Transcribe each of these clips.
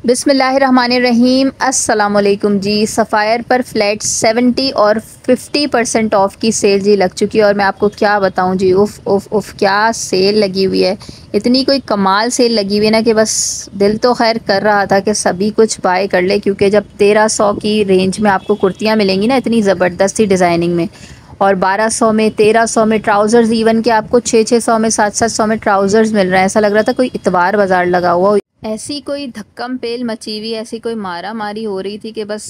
बिस्मिल्लाहिर्रहमानिर्रहीम। अस्सलाम वालेकुम जी। सफ़ायर पर फ्लैट 70 और 50% ऑफ़ की सेल जी लग चुकी है और मैं आपको क्या बताऊं जी, उफ़ उफ़ उफ़ क्या सेल लगी हुई है। इतनी कोई कमाल सेल लगी हुई है ना कि बस दिल तो खैर कर रहा था कि सभी कुछ बाय कर ले, क्योंकि जब 1300 की रेंज में आपको कुर्तियाँ मिलेंगी ना इतनी ज़बरदस्ती डिज़ाइनिंग में, और 1200 में 1300 में ट्राउज़र्स, इवन कि आपको 600 में 700 में ट्राउज़र्स मिल रहे हैं। ऐसा लग रहा था कोई इतवार बाज़ार लगा हुआ। ऐसी कोई धक्कम पेल मची हुई, ऐसी कोई मारा मारी हो रही थी कि बस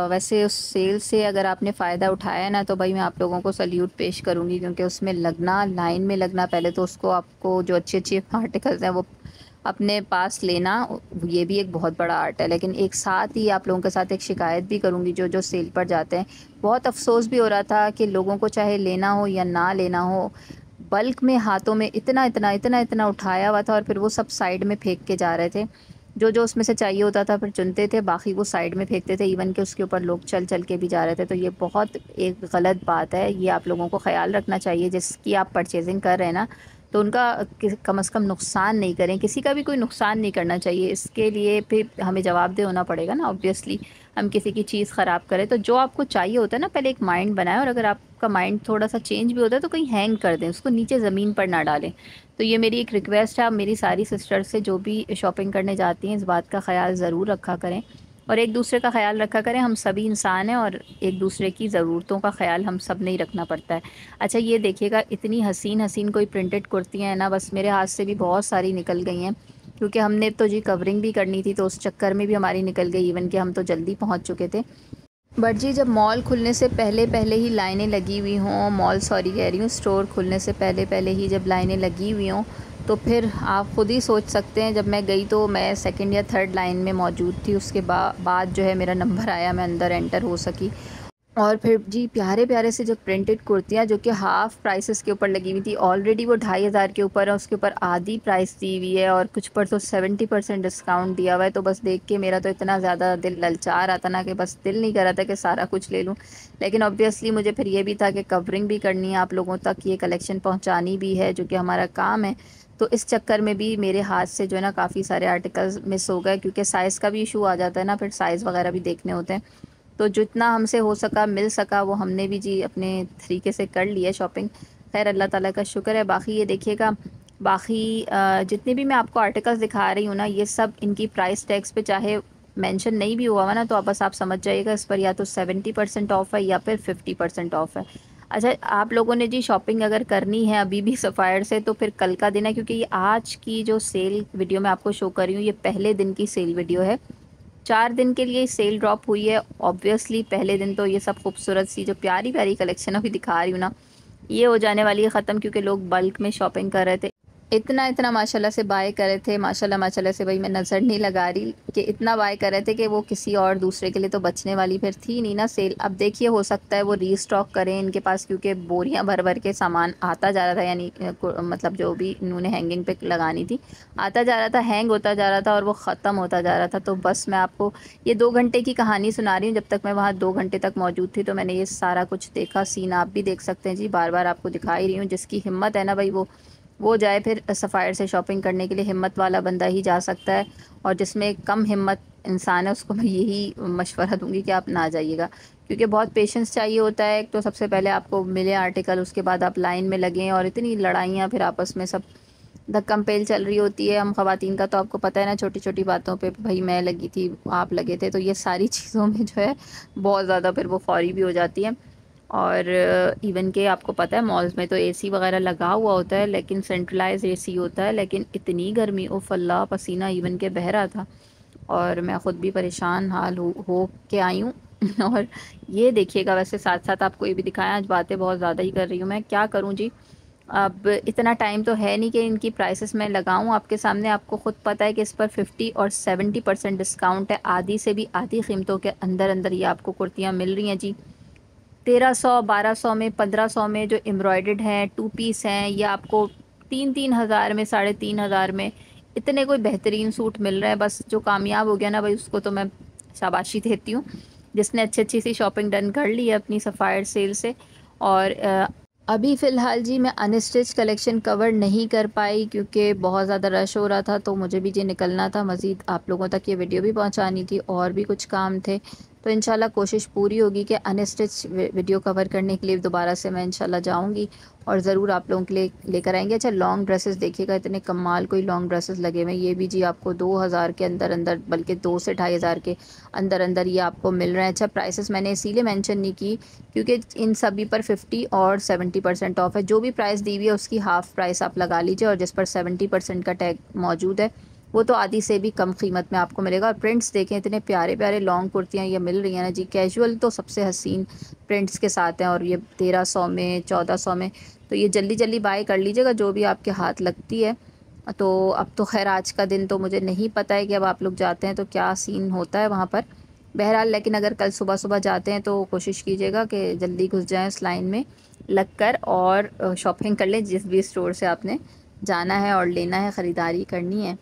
वैसे उस सेल से अगर आपने फ़ायदा उठाया ना तो भाई मैं आप लोगों को सल्यूट पेश करूँगी, क्योंकि उसमें लगना, लाइन में लगना, पहले तो उसको आपको जो अच्छे अच्छे आर्टिकल्स हैं वो अपने पास लेना, ये भी एक बहुत बड़ा आर्ट है। लेकिन एक साथ ही आप लोगों के साथ एक शिकायत भी करूँगी, जो जो सेल पर जाते हैं, बहुत अफसोस भी हो रहा था कि लोगों को चाहे लेना हो या ना लेना हो, बल्क में हाथों में इतना इतना इतना इतना उठाया हुआ था और फिर वो सब साइड में फेंक के जा रहे थे। जो जो उसमें से चाहिए होता था फिर चुनते थे, बाकी वो साइड में फेंकते थे, इवन कि उसके ऊपर लोग चल चल के भी जा रहे थे। तो ये बहुत एक गलत बात है, ये आप लोगों को ख्याल रखना चाहिए जिसकी आप परचेजिंग कर रहे हैं ना, तो उनका कम से कम नुकसान नहीं करें, किसी का भी कोई नुकसान नहीं करना चाहिए। इसके लिए फिर हमें जवाबदेह होना पड़ेगा ना, ऑब्वियसली। हम किसी की चीज़ ख़राब करें तो जो आपको चाहिए होता है ना, पहले एक माइंड बनाएं, और अगर आपका माइंड थोड़ा सा चेंज भी होता है तो कहीं हैंग कर दें, उसको नीचे ज़मीन पर ना डालें। तो ये मेरी एक रिक्वेस्ट है, आप मेरी सारी सिस्टर्स से जो भी शॉपिंग करने जाती हैं इस बात का ख्याल ज़रूर रखा करें, और एक दूसरे का ख्याल रखा करें। हम सभी इंसान हैं और एक दूसरे की ज़रूरतों का ख्याल हम सब नहीं रखना पड़ता है। अच्छा ये देखिएगा, इतनी हसीन हसीन कोई प्रिंटेड कुर्तियाँ हैं ना, बस मेरे हाथ से भी बहुत सारी निकल गई हैं, क्योंकि हमने तो जी कवरिंग भी करनी थी तो उस चक्कर में भी हमारी निकल गई, इवन कि हम तो जल्दी पहुंच चुके थे। बट जी जब मॉल खुलने से पहले पहले ही लाइनें लगी हुई हों, मॉल सॉरी कह रही हूँ, स्टोर खुलने से पहले पहले ही जब लाइनें लगी हुई हों, तो फिर आप ख़ुद ही सोच सकते हैं। जब मैं गई तो मैं सेकंड या थर्ड लाइन में मौजूद थी, उसके बाद जो है मेरा नंबर आया, मैं अंदर एंटर हो सकी। और फिर जी प्यारे प्यारे से जो प्रिंटेड कुर्तियाँ जो कि हाफ़ प्राइसेस के ऊपर लगी हुई थी, ऑलरेडी वो 2500 के ऊपर है, उसके ऊपर आधी प्राइस दी हुई है और कुछ पर तो 70% डिस्काउंट दिया हुआ है। तो बस देख के मेरा तो इतना ज़्यादा दिल ललचा रहा था ना कि बस दिल नहीं कर रहा था कि सारा कुछ ले लूँ। लेकिन ऑब्वियसली मुझे फिर ये भी था कि कवरिंग भी करनी है, आप लोगों तक ये कलेक्शन पहुँचानी भी है, जो कि हमारा काम है। तो इस चक्कर में भी मेरे हाथ से जो है ना काफ़ी सारे आर्टिकल्स मिस हो गए, क्योंकि साइज़ का भी इशू आ जाता है ना, फिर साइज़ वगैरह भी देखने होते हैं। तो जितना हमसे हो सका, मिल सका, वो हमने भी जी अपने तरीके से कर लिया शॉपिंग। खैर अल्लाह ताला का शुक्र है। बाकी ये देखिएगा, बाकी जितने भी मैं आपको आर्टिकल्स दिखा रही हूँ ना, ये सब इनकी प्राइस टैग्स पे चाहे मेंशन नहीं भी हुआ हुआ ना, तो आप बस आप समझ जाइएगा इस पर या तो 70% ऑफ़ है या फिर 50% ऑफ़ है। अच्छा आप लोगों ने जी शॉपिंग अगर करनी है अभी भी सफ़ायर से, तो फिर कल का दिन है, क्योंकि ये आज की जो सेल वीडियो मैं आपको शो कर रही हूँ ये पहले दिन की सेल वीडियो है। 4 दिन के लिए सेल ड्रॉप हुई है। ऑब्वियसली पहले दिन तो ये सब खूबसूरत सी जो प्यारी प्यारी कलेक्शन अभी दिखा रही हूँ ना, ये हो जाने वाली है ख़त्म, क्योंकि लोग बल्क में शॉपिंग कर रहे थे। इतना इतना माशाल्लाह से बाय कर रहे थे, माशाल्लाह माशाल्लाह से, भाई मैं नज़र नहीं लगा रही कि इतना बाय कर रहे थे कि वो किसी और दूसरे के लिए तो बचने वाली फिर थी नहीं ना सेल। अब देखिए हो सकता है वो रीस्टॉक करें इनके पास, क्योंकि बोरियां भर भर के सामान आता जा रहा था, यानी मतलब जो भी इन्होंने हैंगिंग पे लगानी थी आता जा रहा था, हैंग होता जा रहा था और वो ख़त्म होता जा रहा था। तो बस मैं आपको ये 2 घंटे की कहानी सुना रही हूँ। जब तक मैं वहाँ 2 घंटे तक मौजूद थी तो मैंने ये सारा कुछ देखा, सीन आप भी देख सकते हैं जी, बार बार आपको दिखा ही रही हूँ। जिसकी हिम्मत है ना भाई, वो जाए फिर सफ़ायर से शॉपिंग करने के लिए, हिम्मत वाला बंदा ही जा सकता है। और जिसमें कम हिम्मत इंसान है उसको मैं यही मशवरा दूंगी कि आप ना जाइएगा, क्योंकि बहुत पेशेंस चाहिए होता है। एक तो सबसे पहले आपको मिले आर्टिकल, उसके बाद आप लाइन में लगें, और इतनी लड़ाइयाँ फिर आपस में सब धक्कम पेल चल रही होती है। हम ख़वातीन का तो आपको पता है ना, छोटी छोटी बातों पे भाई मैं लगी थी, आप लगे थे, तो ये सारी चीज़ों में जो है बहुत ज़्यादा फिर वो फौरी भी हो जाती है। और इवन के आपको पता है मॉल्स में तो एसी वगैरह लगा हुआ होता है, लेकिन सेंट्रलाइज एसी होता है, लेकिन इतनी गर्मी, उफ़ अल्लाह, पसीना इवन के बह रहा था और मैं ख़ुद भी परेशान हाल हो के आई हूँ। और ये देखिएगा, वैसे साथ साथ आपको ये भी दिखाया, आज बातें बहुत ज़्यादा ही कर रही हूँ, मैं क्या करूँ जी। अब इतना टाइम तो है नहीं कि इनकी प्राइसेस मैं लगाऊं आपके सामने। आपको ख़ुद पता है कि इस पर 50 और 70% डिस्काउंट है, आधी से भी आधी कीमतों के अंदर अंदर ये आपको कुर्तियाँ मिल रही हैं जी। 1300 1200 में 1500 में जो एम्ब्रॉयडर्ड हैं, टू पीस हैं, ये आपको 3-3 हज़ार में, 3,500 में इतने कोई बेहतरीन सूट मिल रहे हैं। बस जो कामयाब हो गया ना भाई, उसको तो मैं शाबाशी देती हूँ, जिसने अच्छी अच्छी सी शॉपिंग डन कर ली है अपनी सफ़ायर सेल से। और अभी फ़िलहाल जी मैं अनस्टिच कलेक्शन कवर नहीं कर पाई क्योंकि बहुत ज़्यादा रश हो रहा था, तो मुझे भी जी निकलना था, मज़ीद आप लोगों तक ये वीडियो भी पहुंचानी थी और भी कुछ काम थे। तो इंशाल्लाह कोशिश पूरी होगी कि अनस्टिच वीडियो कवर करने के लिए दोबारा से मैं इंशाल्लाह जाऊंगी और ज़रूर आप लोगों के लिए लेकर आएंगे। अच्छा, लॉन्ग ड्रेसेस देखिएगा, इतने कमाल कोई लॉन्ग ड्रेसेस लगे हुए हैं। ये भी जी आपको 2000 के अंदर अंदर, बल्कि 2 से 2500 के अंदर अंदर ये आपको मिल रहे हैं। अच्छा, प्राइसेस मैंने इसीलिए मेंशन नहीं की क्योंकि इन सभी पर 50 और 70% ऑफ है। जो भी प्राइस दी हुई है उसकी हाफ़ प्राइस आप लगा लीजिए, और जिस पर 70% का टैग मौजूद है वो तो आधी से भी कम कीमत में आपको मिलेगा। और प्रिंट्स देखें, इतने प्यारे प्यारे लॉन्ग कुर्तियाँ ये मिल रही हैं ना जी। कैजुअल तो सबसे हसीन प्रिंट्स के साथ हैं, और ये 1300 में, 1400 में। तो ये जल्दी जल्दी बाय कर लीजिएगा जो भी आपके हाथ लगती है। तो अब तो खैर आज का दिन तो मुझे नहीं पता है कि अब आप लोग जाते हैं तो क्या सीन होता है वहाँ पर। बहरहाल लेकिन अगर कल सुबह सुबह जाते हैं तो कोशिश कीजिएगा कि जल्दी घुस जाएं उस लाइन में लग कर, और शॉपिंग कर लें जिस भी स्टोर से आपने जाना है और लेना है, ख़रीदारी करनी है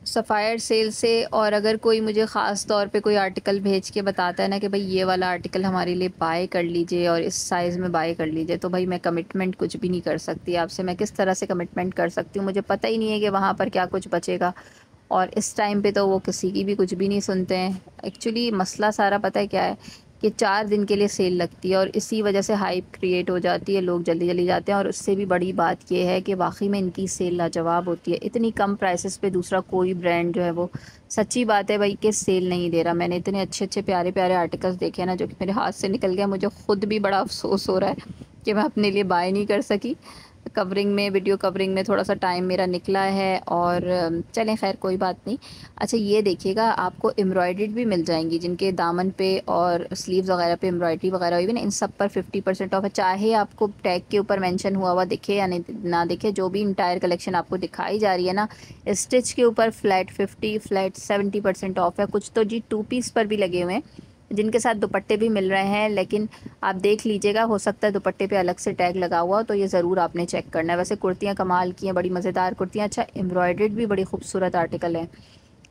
सफ़ायर सेल से। और अगर कोई मुझे ख़ास तौर पे कोई आर्टिकल भेज के बताता है ना कि भाई ये वाला आर्टिकल हमारे लिए बाय कर लीजिए और इस साइज़ में बाय कर लीजिए, तो भाई मैं कमिटमेंट कुछ भी नहीं कर सकती आपसे। मैं किस तरह से कमिटमेंट कर सकती हूँ, मुझे पता ही नहीं है कि वहाँ पर क्या कुछ बचेगा। और इस टाइम पे तो वो किसी की भी कुछ भी नहीं सुनते हैं। एक्चुअली मसला सारा पता है क्या है कि 4 दिन के लिए सेल लगती है और इसी वजह से हाइप क्रिएट हो जाती है, लोग जल्दी जल्दी जाते हैं। और उससे भी बड़ी बात ये है कि वाकई में इनकी सेल लाजवाब होती है। इतनी कम प्राइसेस पे दूसरा कोई ब्रांड जो है वो, सच्ची बात है भाई, कि सेल नहीं दे रहा। मैंने इतने अच्छे अच्छे प्यारे प्यारे आर्टिकल्स देखे हैं ना जो कि मेरे हाथ से निकल गया। मुझे ख़ुद भी बड़ा अफसोस हो रहा है कि मैं अपने लिए बाय नहीं कर सकी। कवरिंग में, वीडियो कवरिंग में थोड़ा सा टाइम मेरा निकला है, और चलें खैर कोई बात नहीं। अच्छा, ये देखिएगा आपको एम्ब्रॉयडर्ड भी मिल जाएंगी, जिनके दामन पे और स्लीव्स वगैरह पे एम्ब्रॉयडरी वगैरह हुई है ना, इन सब पर 50% ऑफ है। चाहे आपको टैग के ऊपर मेंशन हुआ हुआ दिखे या नहीं ना दिखे, जो भी इंटायर कलेक्शन आपको दिखाई जा रही है ना, स्टिच के ऊपर फ्लैट 50, फ्लैट 70% ऑफ है। कुछ तो जी 2 पीस पर भी लगे हुए हैं जिनके साथ दुपट्टे भी मिल रहे हैं, लेकिन आप देख लीजिएगा, हो सकता है दुपट्टे पे अलग से टैग लगा हुआ हो, तो ये ज़रूर आपने चेक करना है। वैसे कुर्तियाँ कमाल की हैं, बड़ी मज़ेदार कुर्तियाँ। अच्छा, एम्ब्रॉयडर्ड भी बड़ी खूबसूरत आर्टिकल है।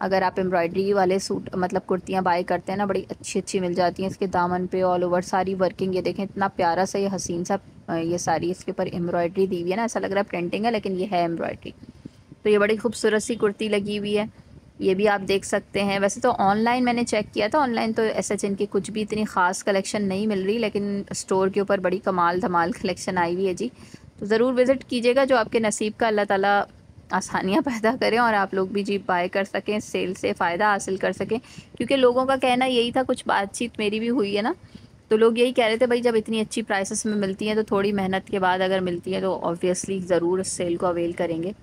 अगर आप एम्ब्रॉयडरी वाले सूट मतलब कुर्तियाँ बाय करते हैं ना, बड़ी अच्छी अच्छी मिल जाती हैं। इसके दामन पे ऑल ओवर सारी वर्किंग, ये देखें इतना प्यारा सा, ये हसीन सा, ये सारी इसके ऊपर एम्ब्रॉयडरी दी हुई है ना, ऐसा लग रहा है प्रिंटिंग है लेकिन ये है एम्ब्रॉयडरी। तो ये बड़ी खूबसूरत सी कुर्ती लगी हुई है, ये भी आप देख सकते हैं। वैसे तो ऑनलाइन मैंने चेक किया था, ऑनलाइन तो SHN की कुछ भी इतनी ख़ास कलेक्शन नहीं मिल रही, लेकिन स्टोर के ऊपर बड़ी कमाल धमाल कलेक्शन आई हुई है जी। तो ज़रूर विज़िट कीजिएगा, जो आपके नसीब का अल्लाह ताला आसानियाँ पैदा करें और आप लोग भी जी बाय कर सकें, सेल से फ़ायदा हासिल कर सकें। क्योंकि लोगों का कहना यही था, कुछ बातचीत मेरी भी हुई है ना, तो लोग यही कह रहे थे भाई जब इतनी अच्छी प्राइसेस में मिलती हैं तो थोड़ी मेहनत के बाद अगर मिलती है तो ऑब्वियसली ज़रूर इस सेल को अवेल करेंगे।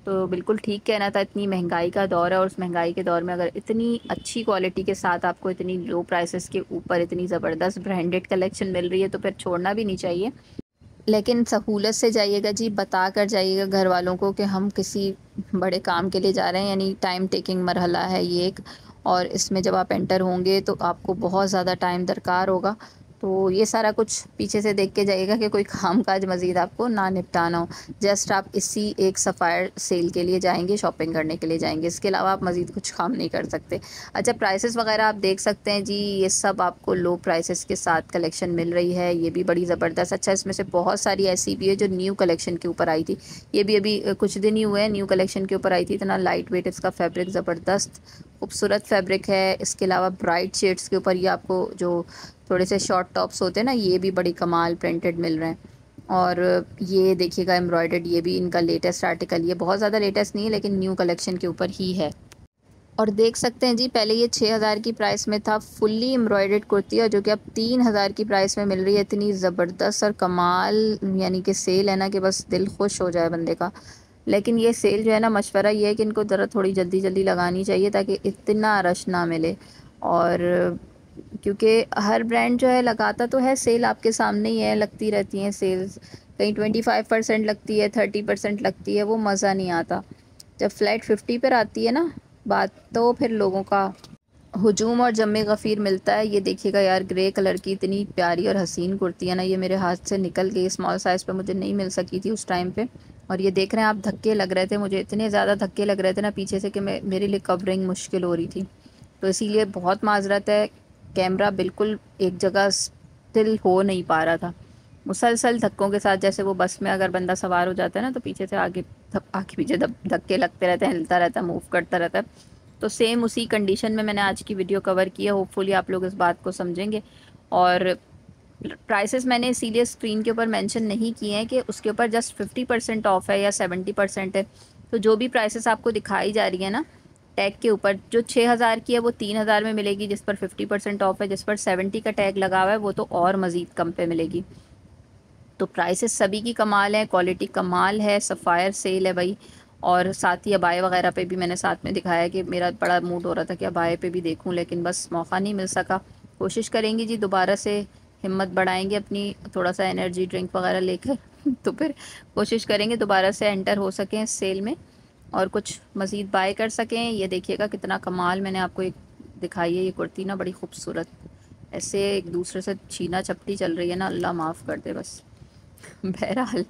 तो बिल्कुल ठीक कहना था, इतनी महंगाई का दौर है और उस महंगाई के दौर में अगर इतनी अच्छी क्वालिटी के साथ आपको इतनी लो प्राइसेस के ऊपर इतनी ज़बरदस्त ब्रांडेड कलेक्शन मिल रही है तो फिर छोड़ना भी नहीं चाहिए। लेकिन सहूलत से जाइएगा जी, बता कर जाइएगा घर वालों को कि हम किसी बड़े काम के लिए जा रहे हैं, यानी टाइम टेकिंग मरहला है ये एक, और इसमें जब आप एंटर होंगे तो आपको बहुत ज़्यादा टाइम दरकार होगा। तो ये सारा कुछ पीछे से देख के जाइएगा कि कोई काम काज मज़ीद आपको ना निपटाना हो। जस्ट आप इसी एक सफ़ायर सेल के लिए जाएंगे, शॉपिंग करने के लिए जाएंगे, इसके अलावा आप मज़ीद कुछ काम नहीं कर सकते। अच्छा, प्राइसेस वगैरह आप देख सकते हैं जी, ये सब आपको लो प्राइसेस के साथ कलेक्शन मिल रही है, ये भी बड़ी ज़बरदस्त। अच्छा, इसमें से बहुत सारी ऐसी भी है जो न्यू कलेक्शन के ऊपर आई थी, ये भी अभी कुछ दिन ही हुए हैं न्यू कलेक्शन के ऊपर आई थी। इतना लाइट वेट इसका फैब्रिक, ज़बरदस्त खूबसूरत फैब्रिक है। इसके अलावा ब्राइट शेड्स के ऊपर ये आपको जो थोड़े से शॉर्ट टॉप्स होते हैं ना, ये भी बड़ी कमाल प्रिंटेड मिल रहे हैं। और ये देखिएगा एम्ब्रॉयडर्ड, ये भी इनका लेटेस्ट आर्टिकल, ये बहुत ज़्यादा लेटेस्ट नहीं है लेकिन न्यू कलेक्शन के ऊपर ही है। और देख सकते हैं जी, पहले ये 6000 की प्राइस में था फुल्ली एम्ब्रॉयडर्ड कुर्ती, और जो कि अब 3000 की प्राइस में मिल रही है। इतनी ज़बरदस्त और कमाल यानी कि सेल है ना कि बस दिल खुश हो जाए बंदे का। लेकिन ये सेल जो है ना, मशवरा ये है कि इनको ज़रा थोड़ी जल्दी जल्दी लगानी चाहिए ताकि इतना रश ना मिले। और क्योंकि हर ब्रांड जो है लगाता तो है सेल, आपके सामने ही है, लगती रहती हैं सेल्स, कहीं 25% लगती है, 30% लगती है, वो मज़ा नहीं आता। जब फ्लैट 50 पर आती है ना बात, तो फिर लोगों का हुजूम और जमे गफ़ीर मिलता है। ये देखिएगा यार, ग्रे कलर की इतनी प्यारी और हसीन कुर्ती है ना, ये मेरे हाथ से निकल गई, स्मॉल साइज़ पे मुझे नहीं मिल सकी थी उस टाइम पे। और ये देख रहे हैं आप, धक्के लग रहे थे मुझे, इतने ज़्यादा धक्के लग रहे थे ना पीछे से कि मेरे लिए कवरिंग मुश्किल हो रही थी। तो इसीलिए बहुत माजरत है, कैमरा बिल्कुल एक जगह स्टिल हो नहीं पा रहा था। मुसलसल धक्कों के साथ, जैसे वो बस में अगर बंदा सवार हो जाता है ना तो पीछे से आगे आगे पीछे धक्के लगते रहते हैं, हिलता रहता है, मूव करता रहता है। तो सेम उसी कंडीशन में मैंने आज की वीडियो कवर की है। होपफुली आप लोग इस बात को समझेंगे। और प्राइसेस मैंने इसीलिए स्क्रीन के ऊपर मेंशन नहीं किए हैं कि उसके ऊपर जस्ट 50% ऑफ है या 70% है। तो जो भी प्राइसेस आपको दिखाई जा रही है ना टैग के ऊपर, जो 6,000 की है वो 3,000 में मिलेगी जिस पर 50% ऑफ है, जिस पर 70 का टैग लगा हुआ है वो तो और मज़ीद कम पे मिलेगी। तो प्राइसेस सभी की कमाल है, क्वालिटी कमाल है, सफ़ायर सेल है भाई। और साथ ही अबाए वगैरह पे भी मैंने साथ में दिखाया कि मेरा बड़ा मूड हो रहा था कि अबाए पे भी देखूं, लेकिन बस मौका नहीं मिल सका। कोशिश करेंगे जी दोबारा से, हिम्मत बढ़ाएंगे अपनी, थोड़ा सा एनर्जी ड्रिंक वगैरह लेकर तो फिर कोशिश करेंगे दोबारा से एंटर हो सकें इस सेल में और कुछ मज़ीद बाय कर सकें। ये देखिएगा कितना कमाल मैंने आपको एक दिखाई है। ये कुर्ती ना बड़ी खूबसूरत, ऐसे एक दूसरे से छीना झपटी चल रही है ना, अल्लाह माफ़ कर दे बस। बहरहाल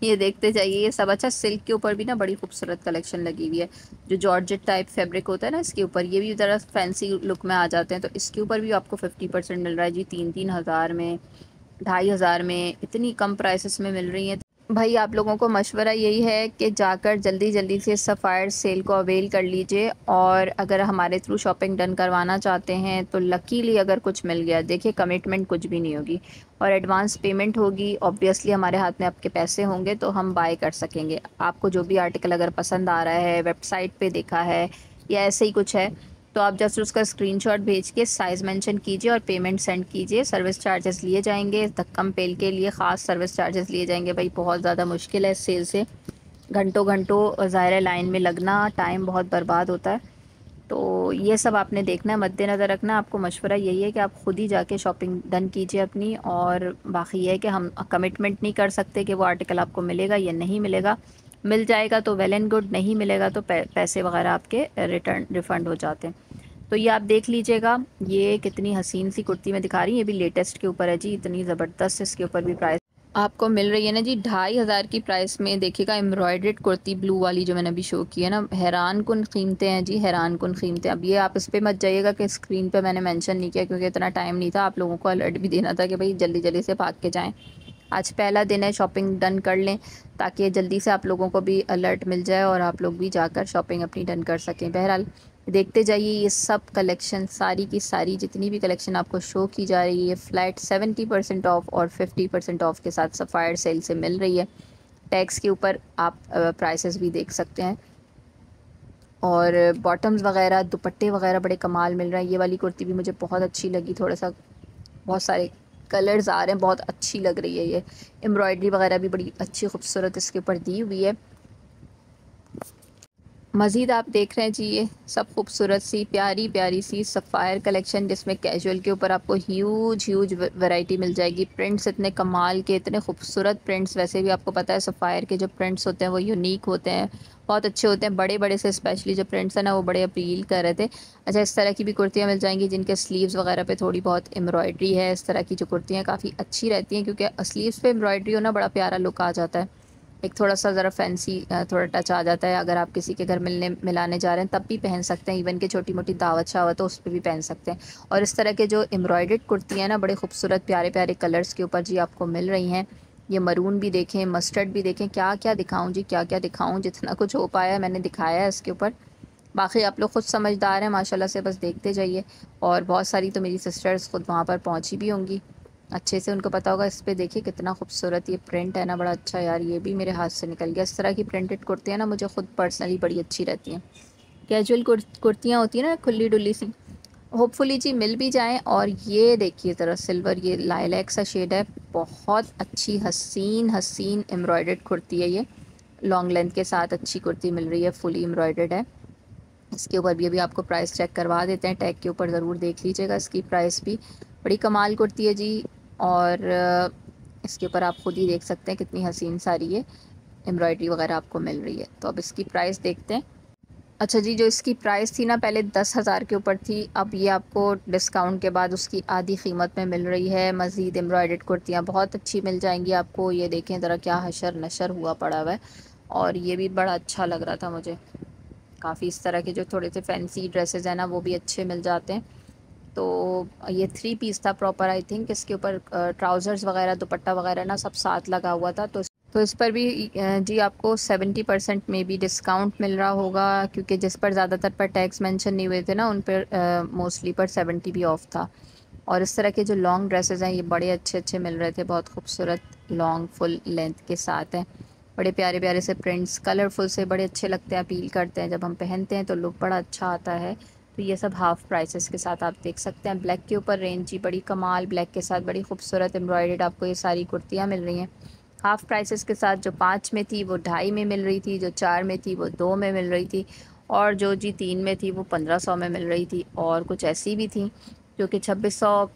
ये देखते जाइए। ये सब अच्छा, सिल्क के ऊपर भी ना बड़ी खूबसूरत कलेक्शन लगी हुई है। जो जॉर्जेट टाइप फैब्रिक होता है ना इसके ऊपर, ये भी ज़रा फैंसी लुक में आ जाते हैं। तो इसके ऊपर भी आपको 50% मिल रहा है जी, 3-3 हज़ार में, 2,500 में, इतनी कम प्राइसेस में मिल रही हैं। भाई आप लोगों को मशवरा यही है कि जाकर जल्दी जल्दी से सफ़ायर सेल को अवेल कर लीजिए। और अगर हमारे थ्रू शॉपिंग डन करवाना चाहते हैं तो लकीली अगर कुछ मिल गया, देखिए कमिटमेंट कुछ भी नहीं होगी और एडवांस पेमेंट होगी। ऑब्वियसली हमारे हाथ में आपके पैसे होंगे तो हम बाय कर सकेंगे। आपको जो भी आर्टिकल अगर पसंद आ रहा है, वेबसाइट पे देखा है या ऐसे ही कुछ है, तो आप जस्ट उसका स्क्रीनशॉट भेज के साइज़ मेंशन कीजिए और पेमेंट सेंड कीजिए। सर्विस चार्जेस लिए जाएंगे, धक्कम पेल के लिए ख़ास सर्विस चार्जेस लिए जाएंगे। भाई बहुत ज़्यादा मुश्किल है इस सेल से, घंटों घंटों ज़ाहिर लाइन में लगना, टाइम बहुत बर्बाद होता है। तो ये सब आपने देखना है, मद्देनज़र रखना। आपको मशवरा यही है कि आप ख़ुद ही जाके शॉपिंग डन कीजिए अपनी। और बाकी ये है कि हम कमिटमेंट नहीं कर सकते कि वो आर्टिकल आपको मिलेगा या नहीं मिलेगा। मिल जाएगा तो वेल एंड गुड, नहीं मिलेगा तो पैसे वगैरह आपके रिफ़ंड हो जाते हैं। तो ये आप देख लीजिएगा, ये कितनी हसीन सी कुर्ती में दिखा रही है। ये भी लेटेस्ट के ऊपर है जी, इतनी ज़बरदस्त इसके ऊपर भी प्राइस आपको मिल रही है ना जी, 2,500 की प्राइस में। देखिएगा एम्ब्रॉयडर्ड कुर्ती ब्लू वाली जो मैंने अभी शो की है ना, हैरान कुन कीमतें हैं जी, हैरान कुन कीमतें। अब ये आप इस पे मत जाइएगा कि स्क्रीन पे मैंने मेंशन नहीं किया, क्योंकि इतना टाइम नहीं था। आप लोगों को अलर्ट भी देना था कि भाई जल्दी जल्दी से भाग के जाएँ। आज पहला दिन है, शॉपिंग डन कर लें ताकि जल्दी से आप लोगों को भी अलर्ट मिल जाए और आप लोग भी जाकर शॉपिंग अपनी डन कर सकें। बहरहाल देखते जाइए, ये सब कलेक्शन सारी की सारी जितनी भी कलेक्शन आपको शो की जा रही है फ्लैट 70% ऑफ और 50% ऑफ के साथ सफ़ायर सेल से मिल रही है। टैक्स के ऊपर आप प्राइसेस भी देख सकते हैं। और बॉटम्स वगैरह, दुपट्टे वगैरह बड़े कमाल मिल रहे हैं। ये वाली कुर्ती भी मुझे बहुत अच्छी लगी, थोड़ा सा बहुत सारे कलर्स आ रहे हैं, बहुत अच्छी लग रही है। ये एम्ब्रॉयडरी वगैरह भी बड़ी अच्छी खूबसूरत इसके ऊपर दी हुई है। मज़ीद आप देख रहे हैं जी, ये सब खूबसूरत सी प्यारी प्यारी सी सफ़ायर कलेक्शन, जिसमें कैजुअल के ऊपर आपको ह्यूज वैरायटी मिल जाएगी। प्रिंट्स इतने कमाल के, इतने खूबसूरत प्रिंट्स। वैसे भी आपको पता है सफ़ायर के जो प्रिंट्स होते हैं वो यूनिक होते हैं, बहुत अच्छे होते हैं। बड़े बड़े से स्पेशली जो प्रिंट्स हैं ना वो बड़े अपील कर रहे थे। अच्छा, इस तरह की भी कुर्तियाँ मिल जाएंगी जिनके स्लीव्स वगैरह पे थोड़ी बहुत एम्ब्रॉयडरी है। इस तरह की जो कुर्तियाँ काफ़ी अच्छी रहती हैं, क्योंकि स्लीव्स पे एम्ब्रॉयडरी हो ना बड़ा प्यारा लुक आ जाता है। एक थोड़ा सा ज़रा फैंसी थोड़ा टच आ जाता है। अगर आप किसी के घर मिलने मिलाने जा रहे हैं तब भी पहन सकते हैं, इवन कि छोटी मोटी दावत शावत हो उस पर भी पहन सकते हैं। और इस तरह के जो एम्ब्रॉयडर्ड कुर्तियाँ ना बड़े खूबसूरत प्यारे प्यारे कलर्स के ऊपर जी आपको मिल रही हैं। ये मरून भी देखें, मस्टर्ड भी देखें, क्या क्या दिखाऊं जी, क्या क्या दिखाऊं। जितना कुछ हो पाया मैंने दिखाया है इसके ऊपर। बाकी आप लोग खुद समझदार हैं माशाल्लाह से, बस देखते जाइए। और बहुत सारी तो मेरी सिस्टर्स खुद वहाँ पर पहुँची भी होंगी, अच्छे से उनको पता होगा। इस पे देखिए कितना खूबसूरत ये प्रिंट है ना, बड़ा अच्छा यार। ये भी मेरे हाथ से निकल गया। इस तरह की प्रिंटेड कुर्तियाँ ना मुझे खुद पर्सनली बड़ी अच्छी रहती हैं। कैजुअल कुर्तियाँ होती हैं ना खुली डुली सी, होपफुली जी मिल भी जाएं। और ये देखिए ज़रा सिल्वर, ये लाइलैक सा शेड है, बहुत अच्छी हसीन हसीन एम्ब्रॉयडर्ड कुर्ती है ये। लॉन्ग लेंथ के साथ अच्छी कुर्ती मिल रही है, फुली एम्ब्रॉयडर्ड है। इसके ऊपर भी अभी आपको प्राइस चेक करवा देते हैं, टैग के ऊपर ज़रूर देख लीजिएगा इसकी प्राइस भी। बड़ी कमाल कुर्ती है जी। और इसके ऊपर आप खुद ही देख सकते हैं कितनी हसीन सारी ये एम्ब्रॉयडरी वगैरह आपको मिल रही है। तो अब इसकी प्राइस देखते हैं। अच्छा जी, जो इसकी प्राइस थी ना पहले 10,000 के ऊपर थी, अब ये आपको डिस्काउंट के बाद उसकी आधी कीमत में मिल रही है। मज़ीद एम्ब्रॉयडर्ड कुर्तियाँ बहुत अच्छी मिल जाएंगी आपको। ये देखें ज़रा क्या हशर नशर हुआ पड़ा हुआ है। और ये भी बड़ा अच्छा लग रहा था मुझे काफ़ी। इस तरह के जो थोड़े से फैंसी ड्रेसेस हैं ना वो भी अच्छे मिल जाते हैं। तो ये 3 पीस था प्रॉपर आई थिंक। इसके ऊपर ट्राउज़र्स वगैरह दुपट्टा वगैरह ना सब साथ लगा हुआ था। तो इस पर भी जी आपको 70% में भी डिस्काउंट मिल रहा होगा, क्योंकि जिस पर ज़्यादातर पर टैग्स मेंशन नहीं हुए थे ना उन पर मोस्टली पर 70 भी ऑफ था। और इस तरह के जो लॉन्ग ड्रेसेस हैं ये बड़े अच्छे अच्छे मिल रहे थे, बहुत खूबसूरत लॉन्ग फुल लेंथ के साथ हैं। बड़े प्यारे प्यारे से प्रिंट्स कलरफुल से बड़े अच्छे लगते हैं, अपील करते हैं। जब हम पहनते हैं तो लुक बड़ा अच्छा आता है। तो ये सब हाफ़ प्राइसेस के साथ आप देख सकते हैं। ब्लैक के ऊपर रेंज ही बड़ी कमाल, ब्लैक के साथ बड़ी खूबसूरत एम्ब्रॉयडर्ड आपको ये सारी कुर्तियाँ मिल रही हैं हाफ़ प्राइसेस के साथ। जो 5 में थी वो 2.5 में मिल रही थी, जो 4 में थी वो 2 में मिल रही थी, और जो जी 3 में थी वो 1500 में मिल रही थी। और कुछ ऐसी भी थी जो कि 2600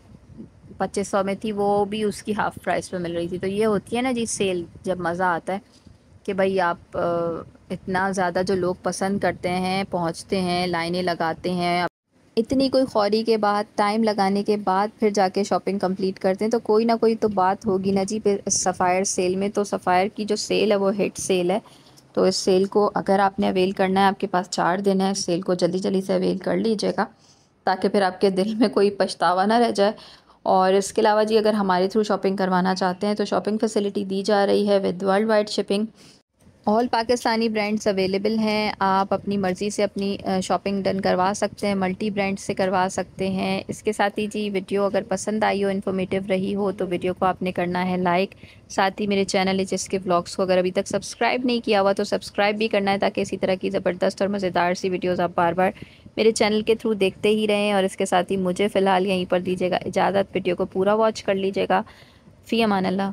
2500 में थी, वो भी उसकी हाफ़ प्राइस पे मिल रही थी। तो ये होती है ना जी सेल, जब मज़ा आता है कि भाई आप इतना ज़्यादा जो लोग पसंद करते हैं, पहुंचते हैं, लाइनें लगाते हैं, इतनी कोई खौरी के बाद टाइम लगाने के बाद फिर जाके शॉपिंग कंप्लीट करते हैं। तो कोई ना कोई तो बात होगी ना जी फिर सफ़ायर सेल में। तो सफ़ायर की जो सेल है वो हिट सेल है। तो इस सेल को अगर आपने अवेल करना है, आपके पास 4 दिन है, इस सेल को जल्दी जल्दी से अवेल कर लीजिएगा, ताकि फिर आपके दिल में कोई पछतावा ना रह जाए। और इसके अलावा जी अगर हमारे थ्रू शॉपिंग करवाना चाहते हैं तो शॉपिंग फैसिलिटी दी जा रही है with world wide shipping. All Pakistani brands available हैं। आप अपनी मर्ज़ी से अपनी शॉपिंग डन करवा सकते हैं, मल्टी ब्रांड से करवा सकते हैं। इसके साथ ही जी वीडियो अगर पसंद आई हो, इन्फॉर्मेटिव रही हो, तो वीडियो को आपने करना है लाइक। साथ ही मेरे चैनल एचएस के व्लॉग्स को अगर अभी तक सब्सक्राइब नहीं किया हुआ तो सब्सक्राइब भी करना है, ताकि इसी तरह की ज़बरदस्त और मज़ेदार सी वीडियोज़ आप बार बार मेरे चैनल के थ्रू देखते ही रहें। और इसके साथ ही मुझे फ़िलहाल यहीं पर दीजिएगा इजाज़त, वीडियो को पूरा वॉच कर लीजिएगा। फ़ी अमान अल्लाह।